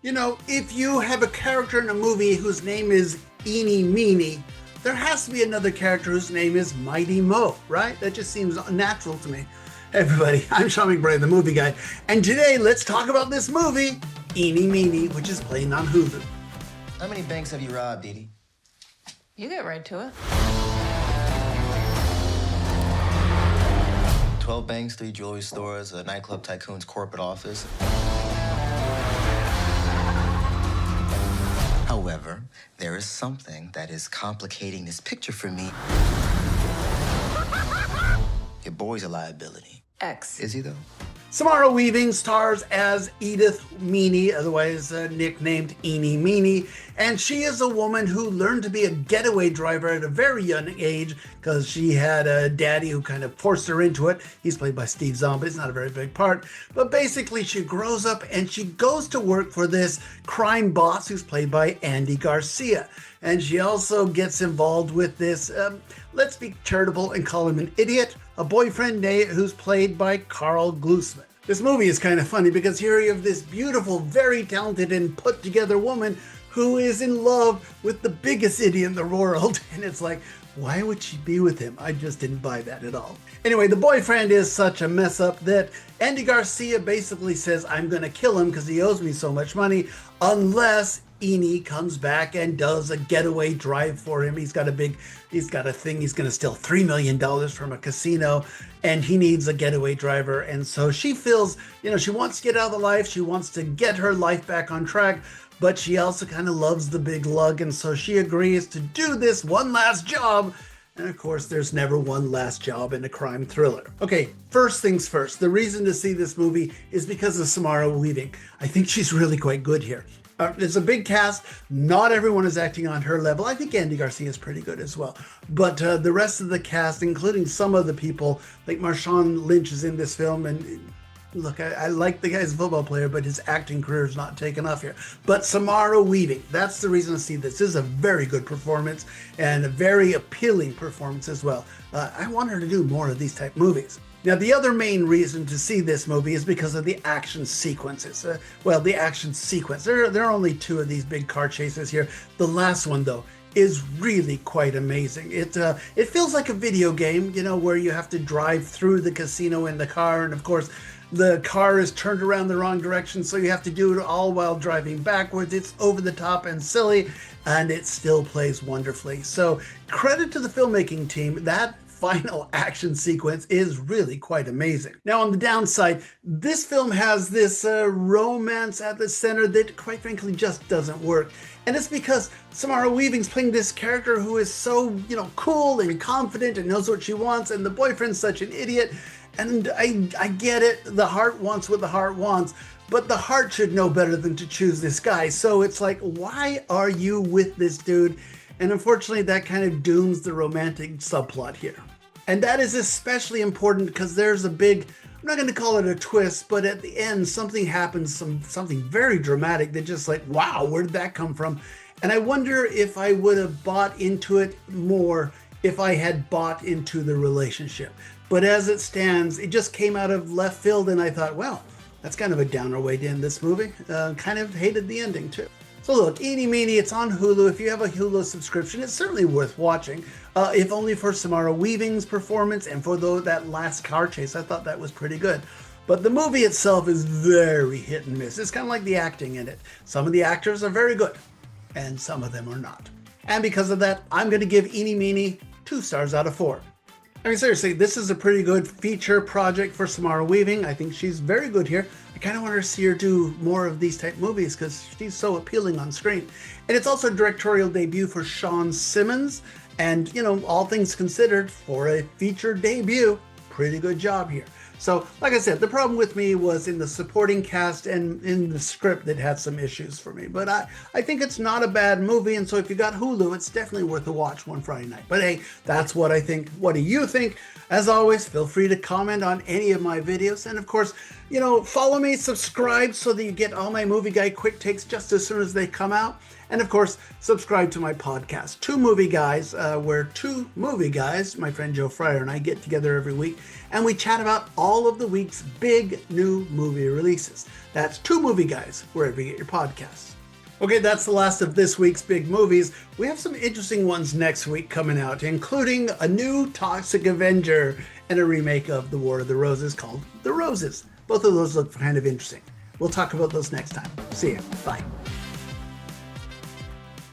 You know, if you have a character in a movie whose name is Eenie Meanie, there has to be another character whose name is Mighty Mo, right? That just seems natural to me. Hey everybody, I'm Sean McBride, the movie guy, and today let's talk about this movie, Eenie Meanie, which is playing on Hulu. How many banks have you robbed, Edie? You get right to it. 12 banks, 3 jewelry stores, a nightclub tycoon's corporate office. However, there is something that is complicating this picture for me. Your boy's a liability. X. Is he, though? Samara Weaving stars as Edith Meanie, otherwise nicknamed Eenie Meanie, and she is a woman who learned to be a getaway driver at a very young age because she had a daddy who kind of forced her into it. He's played by Steve Zahn, but it's not a very big part. But basically, she grows up and she goes to work for this crime boss who's played by Andy Garcia. And she also gets involved with this, let's be charitable and call him an idiot, a boyfriend who's played by Carl Glusman. This movie is kind of funny because here you have this beautiful, very talented and put together woman who is in love with the biggest idiot in the world. And it's like, why would she be with him? I just didn't buy that at all. Anyway, the boyfriend is such a mess up that Andy Garcia basically says, I'm going to kill him because he owes me so much money unless Eenie comes back and does a getaway drive for him. He's got a thing. He's going to steal $3 million from a casino and he needs a getaway driver. And so she feels, she wants to get out of the life. She wants to get her life back on track, but she also kind of loves the big lug. And so she agrees to do this one last job. And of course, there's never one last job in a crime thriller. Okay, first things first. The reason to see this movie is because of Samara Weaving. I think she's really quite good here. It's a big cast. Not everyone is acting on her level. I think Andy Garcia is pretty good as well. But the rest of the cast, including some of the people, like Marshawn Lynch is in this film. And look, I like the guy's a football player, but his acting career is not taken off here. But Samara Weaving, that's the reason to see this. This is a very good performance and a very appealing performance as well. I want her to do more of these type movies. Now, the other main reason to see this movie is because of the action sequences. The action sequence. There are only 2 of these big car chases here. The last one, though, is really quite amazing. It feels like a video game, where you have to drive through the casino in the car. And, of course, the car is turned around the wrong direction, so you have to do it all while driving backwards. It's over the top and silly, and it still plays wonderfully. So credit to the filmmaking team. That final action sequence is really quite amazing. Now, on the downside, this film has this romance at the center that, quite frankly, just doesn't work. And it's because Samara Weaving's playing this character who is so, cool and confident and knows what she wants, and the boyfriend's such an idiot. And I get it. The heart wants what the heart wants, but the heart should know better than to choose this guy. So it's like, why are you with this dude? And unfortunately, that kind of dooms the romantic subplot here. And that is especially important because there's a big, I'm not going to call it a twist, but at the end, something happens, something very dramatic that just like, wow, where did that come from? And I wonder if I would have bought into it more if I had bought into the relationship. But as it stands, it just came out of left field and I thought, well, that's kind of a downer way to end this movie. Kind of hated the ending too. So look, Eenie Meanie, it's on Hulu. If you have a Hulu subscription, it's certainly worth watching. If only for Samara Weaving's performance and for that last car chase. I thought that was pretty good. But the movie itself is very hit and miss. It's kind of like the acting in it. Some of the actors are very good, and some of them are not. And because of that, I'm going to give Eenie Meanie 2 stars out of 4. I mean, seriously, this is a pretty good feature project for Samara Weaving. I think she's very good here. I kind of want to see her do more of these type movies because she's so appealing on screen. And it's also a directorial debut for Sean Simmons. And, all things considered, for a feature debut, pretty good job here. So, like I said, the problem with me was in the supporting cast and in the script that had some issues for me. But I think it's not a bad movie, and so if you got Hulu, it's definitely worth a watch one Friday night. But hey, that's what I think. What do you think? As always, feel free to comment on any of my videos. And of course, follow me, subscribe so that you get all my Movie Guy quick takes just as soon as they come out. And of course, subscribe to my podcast, Two Movie Guys, where two movie guys, my friend Joe Fryer and I, get together every week and we chat about all of the week's big new movie releases. That's Two Movie Guys, wherever you get your podcasts. Okay, that's the last of this week's big movies. We have some interesting ones next week coming out, including a new Toxic Avenger and a remake of The War of the Roses called The Roses. Both of those look kind of interesting. We'll talk about those next time. See you. Bye.